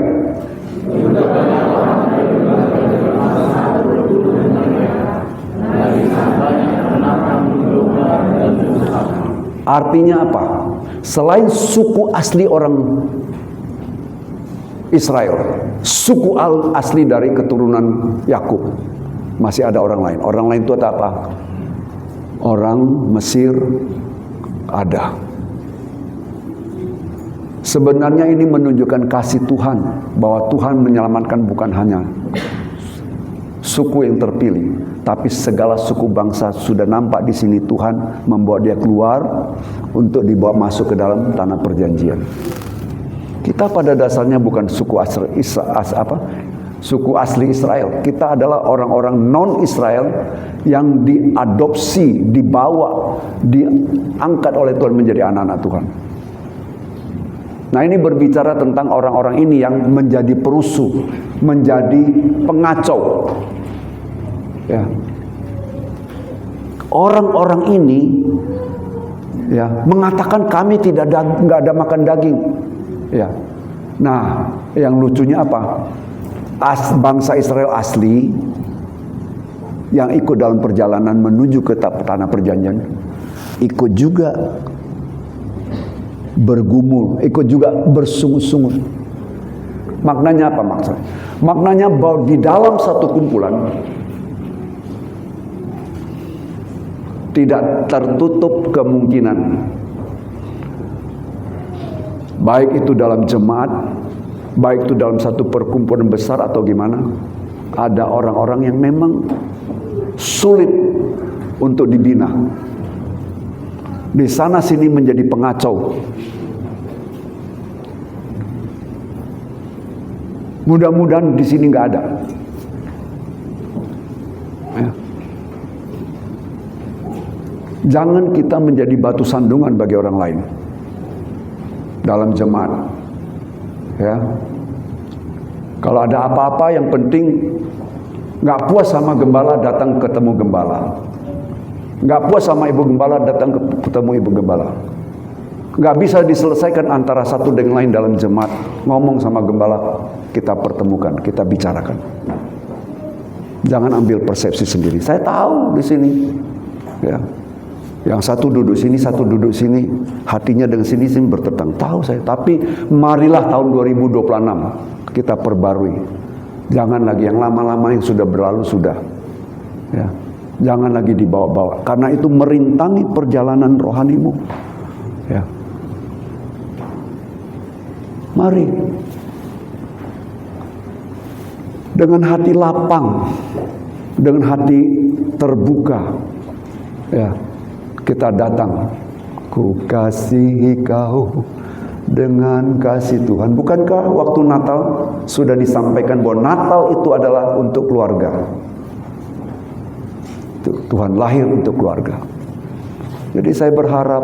Artinya apa? Selain suku asli orang Israel, suku asli dari keturunan Yakub, masih ada orang lain. Orang lain itu apa? Orang Mesir ada. Sebenarnya ini menunjukkan kasih Tuhan, bahwa Tuhan menyelamatkan bukan hanya suku yang terpilih, tapi segala suku bangsa. Sudah nampak di sini Tuhan membawa dia keluar untuk dibawa masuk ke dalam tanah perjanjian. Kita pada dasarnya bukan suku asli Israel. Kita adalah orang-orang non-Israel yang diadopsi, dibawa, diangkat oleh Tuhan menjadi anak-anak Tuhan. Nah, ini berbicara tentang orang-orang ini yang menjadi perusuh, menjadi pengacau. Ya. Orang-orang ini ya mengatakan kami nggak ada makan daging. Ya. Nah, yang lucunya apa? Bangsa Israel asli yang ikut dalam perjalanan menuju ke tanah perjanjian ikut juga bergumul, ikut juga bersungut-sungut. Maknanya apa maksudnya? Maknanya bahwa di dalam satu kumpulan tidak tertutup kemungkinan, baik itu dalam jemaat, baik itu dalam satu perkumpulan besar atau gimana, ada orang-orang yang memang sulit untuk dibina. Di sana sini menjadi pengacau. Mudah-mudahan di sini nggak ada. Ya. Jangan kita menjadi batu sandungan bagi orang lain dalam jemaat. Ya. Kalau ada apa-apa yang penting nggak puas sama gembala, datang ketemu gembala. Nggak puas sama ibu gembala, datang ketemu ibu gembala. Nggak bisa diselesaikan antara satu dengan lain dalam jemaat. Ngomong sama gembala, kita pertemukan, kita bicarakan. Jangan ambil persepsi sendiri. Saya tahu di sini, ya. Yang satu duduk sini, satu duduk sini, hatinya dengan sini bertentang. Tahu saya. Tapi marilah tahun 2026 kita perbarui. Jangan lagi yang lama-lama yang sudah berlalu sudah. Ya. Jangan lagi dibawa-bawa. Karena itu merintangi perjalanan rohanimu. Ya. Mari dengan hati lapang, dengan hati terbuka, ya, kita datang. Ku kasihi kau dengan kasih Tuhan. Bukankah waktu Natal sudah disampaikan bahwa Natal itu adalah untuk keluarga? Tuhan lahir untuk keluarga. Jadi saya berharap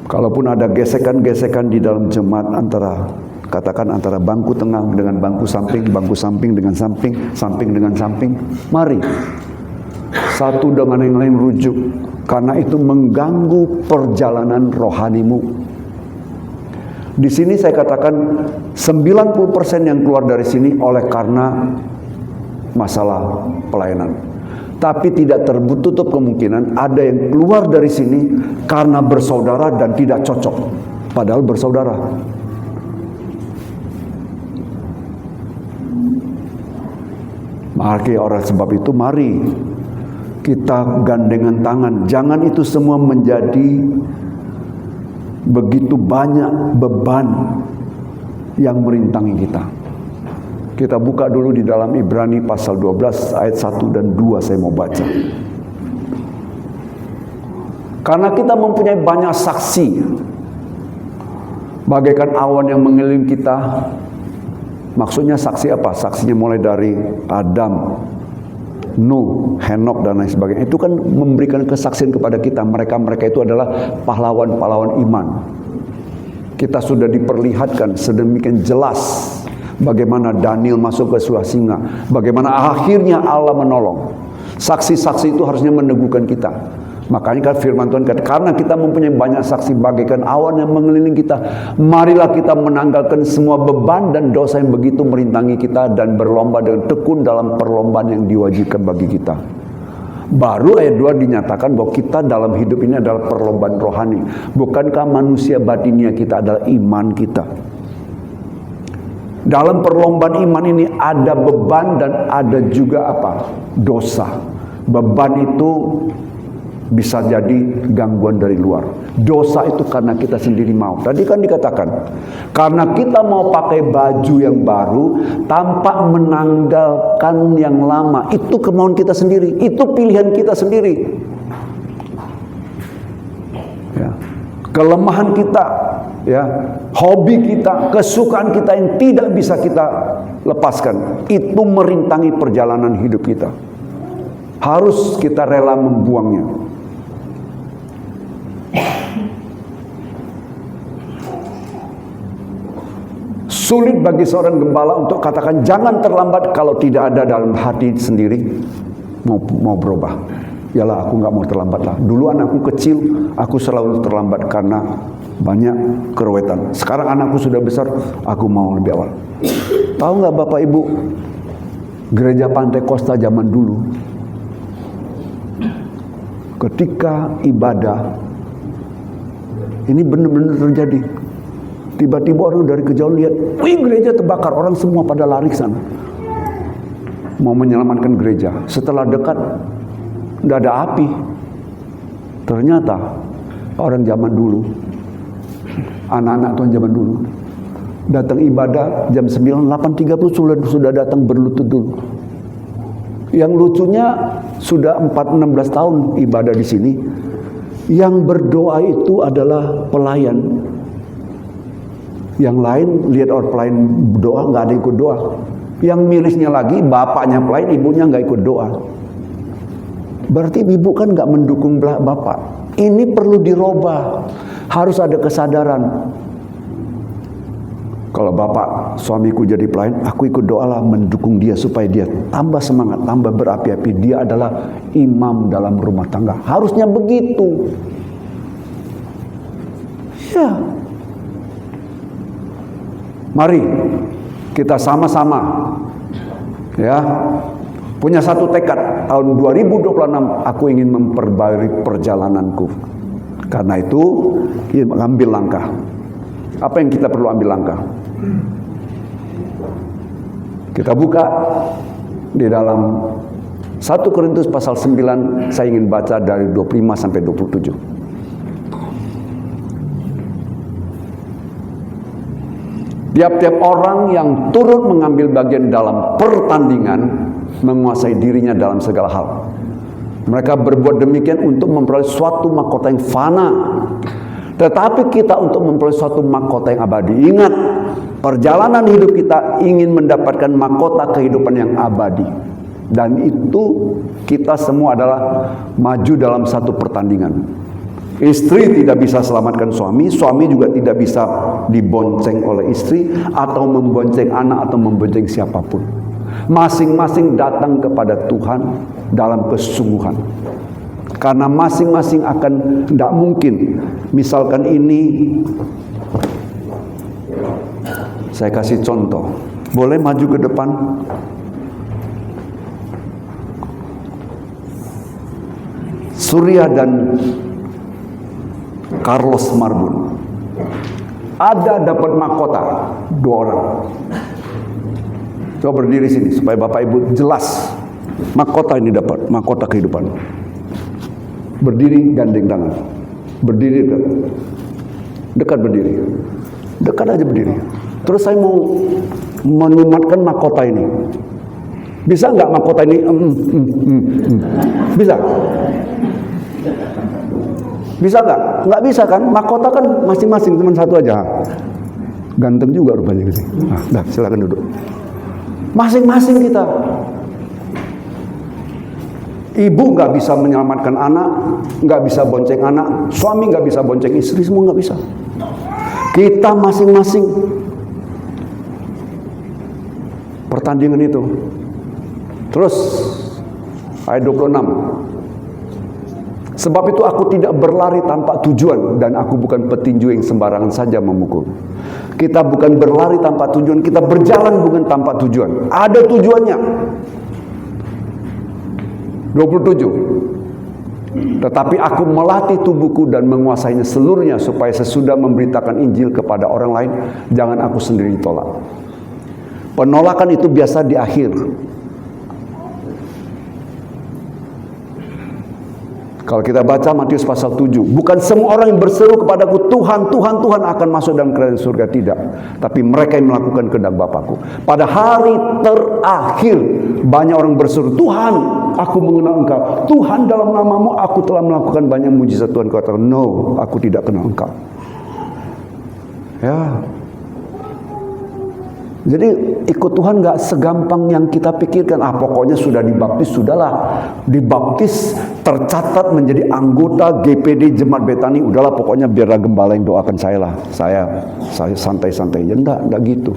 kalaupun ada gesekan-gesekan di dalam jemaat antara, katakan antara bangku tengah dengan bangku samping dengan samping dengan samping, mari satu dengan yang lain rujuk, karena itu mengganggu perjalanan rohanimu. Di sini saya katakan 90% yang keluar dari sini oleh karena masalah pelayanan. Tapi tidak tertutup kemungkinan ada yang keluar dari sini karena bersaudara dan tidak cocok. Padahal bersaudara. Maka oleh sebab itu mari kita gandengan tangan. Jangan itu semua menjadi begitu banyak beban yang merintangi kita. Kita buka dulu di dalam Ibrani pasal 12 ayat 1 dan 2 saya mau baca. Karena kita mempunyai banyak saksi, bagaikan awan yang mengelilingi kita. Maksudnya saksi apa? Saksinya mulai dari Adam, Nuh, Henok dan lain sebagainya. Itu kan memberikan kesaksian kepada kita. Mereka itu adalah pahlawan-pahlawan iman. Kita sudah diperlihatkan sedemikian jelas bagaimana Daniel masuk ke Sua Singa, bagaimana akhirnya Allah menolong. Saksi-saksi itu harusnya meneguhkan kita. Makanya kan firman Tuhan kata, karena kita mempunyai banyak saksi bagaikan awan yang mengelilingi kita, marilah kita menanggalkan semua beban dan dosa yang begitu merintangi kita dan berlomba dengan tekun dalam perlombaan yang diwajibkan bagi kita. Baru ayat 2 dinyatakan bahwa kita dalam hidup ini adalah perlombaan rohani. Bukankah manusia batinnya kita adalah iman kita? Dalam perlombaan iman ini ada beban dan ada juga apa? Dosa. Beban itu bisa jadi gangguan dari luar. Dosa itu karena kita sendiri mau. Tadi kan dikatakan, karena kita mau pakai baju yang baru tanpa menanggalkan yang lama. Itu kemauan kita sendiri. Itu pilihan kita sendiri. Ya. Kelemahan kita, ya, hobi kita, kesukaan kita yang tidak bisa kita lepaskan, itu merintangi perjalanan hidup kita. Harus kita rela membuangnya. Sulit bagi seorang gembala untuk katakan jangan terlambat kalau tidak ada dalam hati sendiri mau berubah. Yalah, aku nggak mau terlambat lah. Dulu anakku kecil, aku selalu terlambat karena banyak kerewetan. Sekarang anakku sudah besar, aku mau lebih awal. Tahu nggak Bapak Ibu, gereja Pantai Kosta zaman dulu, ketika ibadah, ini benar-benar terjadi. Tiba-tiba orang dari kejauhan lihat, wih gereja terbakar, orang semua pada lari ke sana, mau menyelamatkan gereja. Setelah dekat, tidak ada api. Ternyata orang zaman dulu, anak-anak Tuhan zaman dulu, datang ibadah jam 9, 8.30 sudah datang berlutut dulu. Yang lucunya sudah 4-16 tahun ibadah di sini. Yang berdoa itu adalah pelayan. Yang lain lihat orang pelayan berdoa, nggak ada ikut doa. Yang mirisnya lagi, bapaknya pelayan, ibunya nggak ikut doa. Berarti ibu kan nggak mendukung bapak. Ini perlu dirubah. Harus ada kesadaran. Kalau bapak suamiku jadi pelayan, aku ikut doalah mendukung dia supaya dia tambah semangat, tambah berapi-api. Dia adalah imam dalam rumah tangga. Harusnya begitu. Ya. Mari kita sama-sama, ya, punya satu tekad, tahun 2026 aku ingin memperbarui perjalananku. Karena itu ambil langkah. Apa yang kita perlu ambil langkah? Kita buka di dalam 1 Korintus pasal 9, saya ingin baca dari 25 sampai 27. Tiap-tiap orang yang turut mengambil bagian dalam pertandingan menguasai dirinya dalam segala hal. Mereka berbuat demikian untuk memperoleh suatu mahkota yang fana. Tetapi kita untuk memperoleh suatu mahkota yang abadi. Ingat, perjalanan hidup kita ingin mendapatkan mahkota kehidupan yang abadi. Dan itu kita semua adalah maju dalam satu pertandingan. Istri tidak bisa selamatkan suami, suami juga tidak bisa dibonceng oleh istri, atau membonceng anak, atau membonceng siapapun. Masing-masing datang kepada Tuhan dalam kesungguhan. Karena masing-masing akan, tidak mungkin, misalkan ini, saya kasih contoh, boleh maju ke depan? Surya dan Carlos Marbun ada dapat mahkota, 2 orang. Coba berdiri sini supaya Bapak Ibu jelas mahkota ini dapat, mahkota kehidupan. Berdiri, gandeng tangan. Berdiri dekat berdiri. Dekat aja berdiri. Terus saya mau menyematkan mahkota ini. Bisa nggak mahkota ini? Bisa? Bisa nggak? Nggak bisa kan? Mahkota kan masing-masing, cuma satu aja. Ganteng juga rupanya gitu. Nah, dah, silakan duduk. Masing-masing kita. Ibu nggak bisa menyelamatkan anak, nggak bisa bonceng anak, suami nggak bisa bonceng istri, semua nggak bisa. Kita masing-masing pertandingan itu. Terus ayat 26. Sebab itu aku tidak berlari tanpa tujuan, dan aku bukan petinju yang sembarangan saja memukul. Kita bukan berlari tanpa tujuan, kita berjalan bukan tanpa tujuan. Ada tujuannya. 27. Tetapi aku melatih tubuhku dan menguasainya seluruhnya, supaya sesudah memberitakan Injil kepada orang lain, jangan aku sendiri tolak. Penolakan itu biasa di akhir. Kalau kita baca Matius pasal 7, bukan semua orang yang berseru kepadaku, Tuhan, Tuhan, Tuhan akan masuk dalam kerajaan surga, tidak. Tapi mereka yang melakukan kehendak Bapakku. Pada hari terakhir, banyak orang berseru, Tuhan, aku mengenal Engkau. Tuhan, dalam namamu aku telah melakukan banyak mujizat. Tuhan katakan, no, aku tidak kenal Engkau. Ya. Jadi ikut Tuhan gak segampang yang kita pikirkan. Pokoknya sudah dibaptis, sudahlah. Dibaptis, tercatat menjadi anggota GPD Jemaat Betani, udahlah pokoknya biarlah gembala yang doakan saya lah. Saya santai-santai. Ya enggak gitu.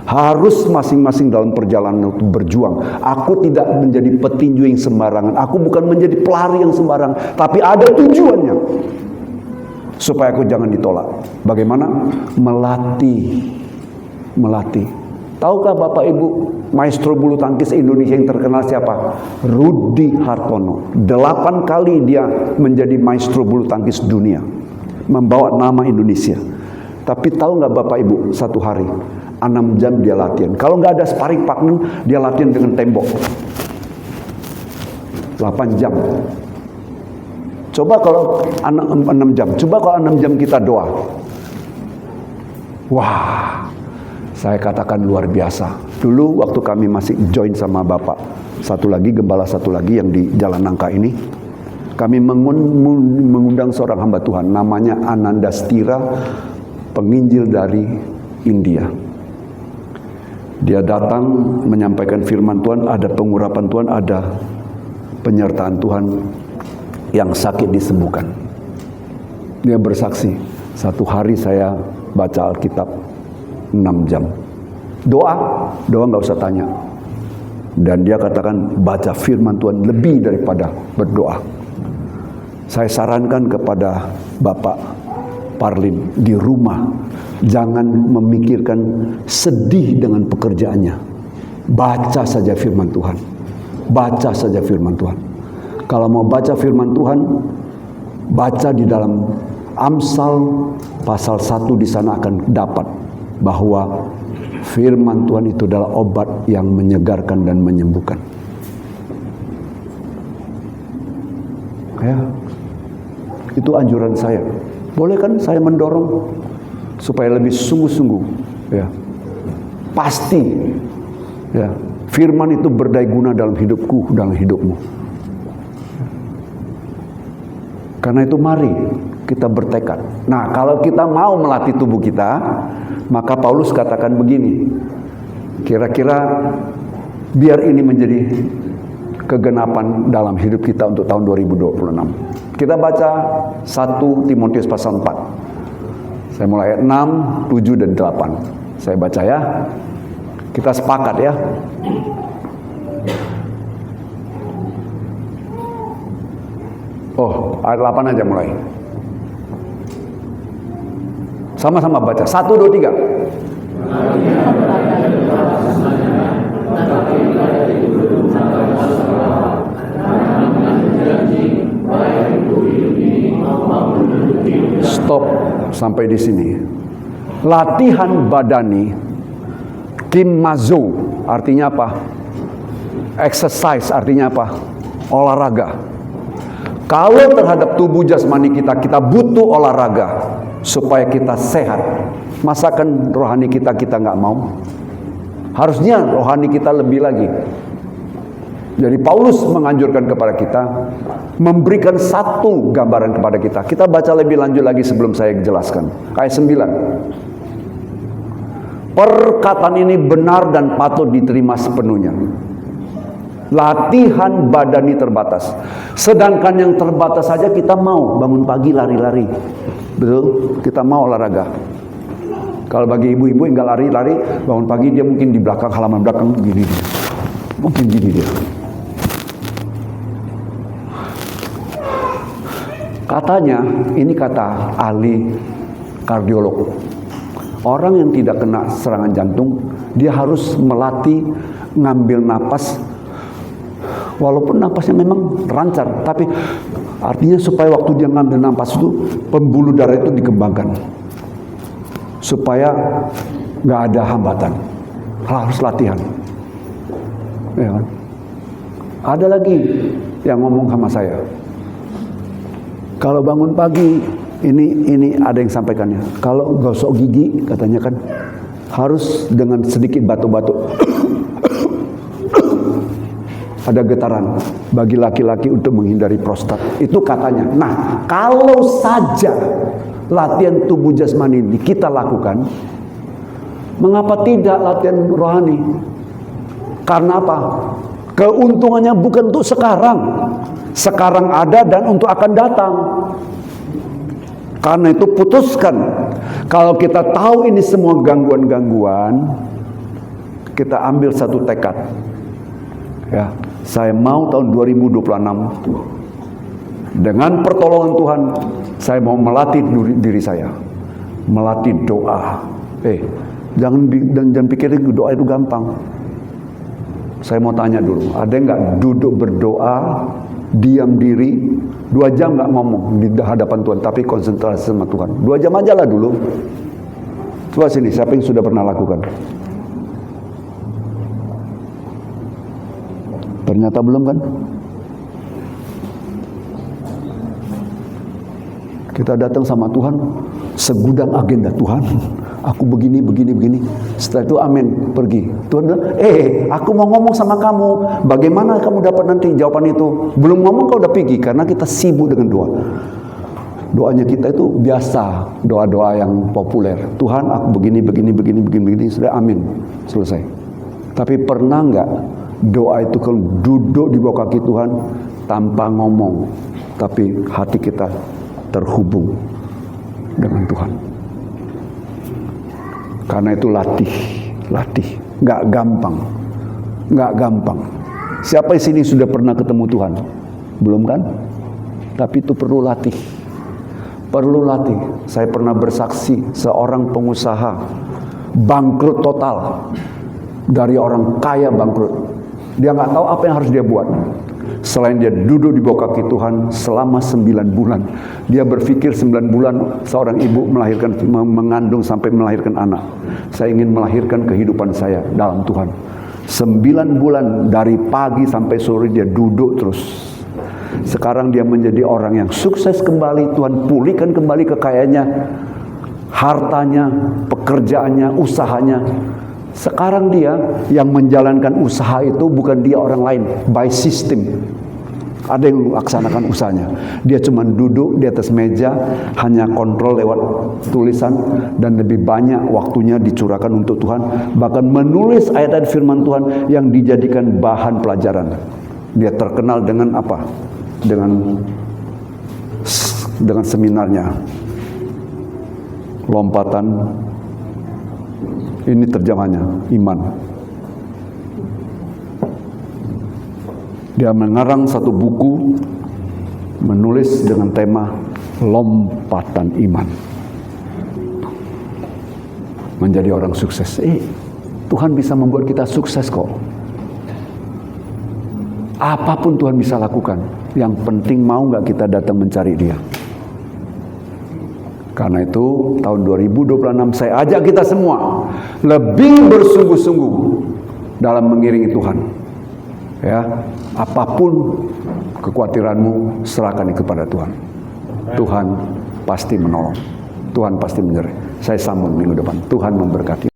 Harus masing-masing dalam perjalanan itu berjuang. Aku tidak menjadi petinju yang sembarangan. Aku bukan menjadi pelari yang sembarangan. Tapi ada tujuannya. Supaya aku jangan ditolak. Bagaimana? Melatih. Tahukah Bapak Ibu, maestro bulu tangkis Indonesia yang terkenal siapa? Rudi Hartono. 8 kali dia menjadi maestro bulu tangkis dunia, membawa nama Indonesia. Tapi tahu nggak Bapak Ibu, satu hari 6 jam dia latihan. Kalau nggak ada sparring partner, dia latihan dengan tembok. 8 jam. Coba kalau 6 jam. Coba kalau 6 jam kita doa. Wah. Saya katakan luar biasa. Dulu waktu kami masih join sama Bapak, gembala satu lagi yang di Jalan Nangka ini, kami mengundang seorang hamba Tuhan, namanya Ananda Stira, penginjil dari India. Dia datang menyampaikan firman Tuhan, ada pengurapan Tuhan, ada penyertaan Tuhan, yang sakit disembuhkan. Dia bersaksi, satu hari saya baca Alkitab 6 jam. Doa nggak usah tanya. Dan dia katakan baca firman Tuhan lebih daripada berdoa. Saya sarankan kepada Bapak Parlin di rumah, jangan memikirkan sedih dengan pekerjaannya. Baca saja firman Tuhan. baca saja firman Tuhan. Kalau mau baca firman Tuhan, baca di dalam Amsal pasal 1, di sana akan dapat bahwa firman Tuhan itu adalah obat yang menyegarkan dan menyembuhkan. Ya, itu anjuran saya. Boleh kan saya mendorong supaya lebih sungguh-sungguh, ya. Pasti, ya, firman itu berdaya guna dalam hidupku, dalam hidupmu. Karena itu mari kita bertekad. Nah, kalau kita mau melatih tubuh kita, maka Paulus katakan begini. Kira-kira biar ini menjadi kegenapan dalam hidup kita untuk tahun 2026. Kita baca 1 Timotius pasal 4. Saya mulai ayat 6, 7 dan 8. Saya baca ya. Kita sepakat ya. Oh, ayat 8 aja mulai. Sama-sama baca. 1, 2, 3. Stop sampai di sini. Latihan badani, kimazo, artinya apa? Exercise artinya apa? Olahraga. Kalau terhadap tubuh jasmani kita, kita butuh olahraga supaya kita sehat. Masakan rohani kita nggak mau? Harusnya rohani kita lebih lagi. Jadi Paulus menganjurkan kepada kita, memberikan satu gambaran kepada kita. Kita baca lebih lanjut lagi sebelum saya jelaskan. Ayat 9. Perkataan ini benar dan patut diterima sepenuhnya. Latihan badani terbatas. Sedangkan yang terbatas saja kita mau bangun pagi lari-lari. Betul? Kita mau olahraga. Kalau bagi ibu-ibu yang nggak lari-lari, bangun pagi dia mungkin di belakang, halaman belakang gini dia. Mungkin gini dia. Katanya, ini kata ahli kardiolog. Orang yang tidak kena serangan jantung, dia harus melatih ngambil napas. Walaupun napasnya memang lancar, tapi artinya supaya waktu dia ngambil napas itu, pembuluh darah itu dikembangkan. Supaya nggak ada hambatan. Harus latihan. Ya kan? Ada lagi yang ngomong sama saya. Kalau bangun pagi, ini ada yang sampaikannya. Kalau gosok gigi, katanya kan harus dengan sedikit batu-batu. Ada getaran bagi laki-laki untuk menghindari prostat. Itu katanya. Nah, kalau saja latihan tubuh jasmani ini kita lakukan, mengapa tidak latihan rohani? Karena apa? Keuntungannya bukan untuk sekarang. Sekarang ada dan untuk akan datang. Karena itu putuskan. Kalau kita tahu ini semua gangguan-gangguan, kita ambil satu tekad. Ya, saya mau tahun 2026 dengan pertolongan Tuhan, saya mau melatih diri saya, melatih doa. Jangan pikir doa itu gampang. Saya mau tanya dulu, ada nggak duduk berdoa, diam diri, 2 jam nggak ngomong di hadapan Tuhan, tapi konsentrasi sama Tuhan. 2 jam aja lah dulu. Coba sini, siapa yang sudah pernah lakukan? Ternyata belum kan? Kita datang sama Tuhan, segudang agenda Tuhan. Aku begini. Setelah itu amin, pergi. Tuhan bilang, aku mau ngomong sama kamu. Bagaimana kamu dapat nanti jawaban itu? Belum ngomong kau udah pergi, karena kita sibuk dengan doa. Doanya kita itu biasa, doa-doa yang populer. Tuhan, aku begini. Sudah amin, selesai. Tapi pernah nggak doa itu kalau duduk di bawah kaki Tuhan tanpa ngomong, tapi hati kita terhubung dengan Tuhan? Karena itu latih, nggak gampang. Siapa di sini sudah pernah ketemu Tuhan? Belum kan? Tapi itu perlu latih. Saya pernah bersaksi seorang pengusaha bangkrut total, dari orang kaya bangkrut. Dia nggak tahu apa yang harus dia buat. Selain dia duduk di bawah kaki Tuhan selama 9 bulan. Dia berpikir 9 bulan seorang ibu mengandung sampai melahirkan anak. Saya ingin melahirkan kehidupan saya dalam Tuhan. 9 bulan dari pagi sampai sore dia duduk terus. Sekarang dia menjadi orang yang sukses kembali. Tuhan pulihkan kembali kekayaannya, hartanya, pekerjaannya, usahanya. Sekarang dia yang menjalankan usaha itu bukan dia orang lain, by system. Ada yang laksanakan usahanya. Dia cuma duduk di atas meja, hanya kontrol lewat tulisan, dan lebih banyak waktunya dicurahkan untuk Tuhan. Bahkan menulis ayat-ayat firman Tuhan yang dijadikan bahan pelajaran. Dia terkenal dengan apa? Dengan seminarnya. Lompatan. Ini terjemahannya, iman. Dia mengarang satu buku, menulis dengan tema lompatan iman. Menjadi orang sukses. Tuhan bisa membuat kita sukses kok. Apapun Tuhan bisa lakukan. Yang penting mau gak kita datang mencari Dia. Karena itu tahun 2026 saya ajak kita semua lebih bersungguh-sungguh dalam mengiringi Tuhan. Ya, apapun kekhawatiranmu, serahkan kepada Tuhan. Tuhan pasti menolong. Tuhan pasti menyertai. Saya sambung minggu depan. Tuhan memberkati.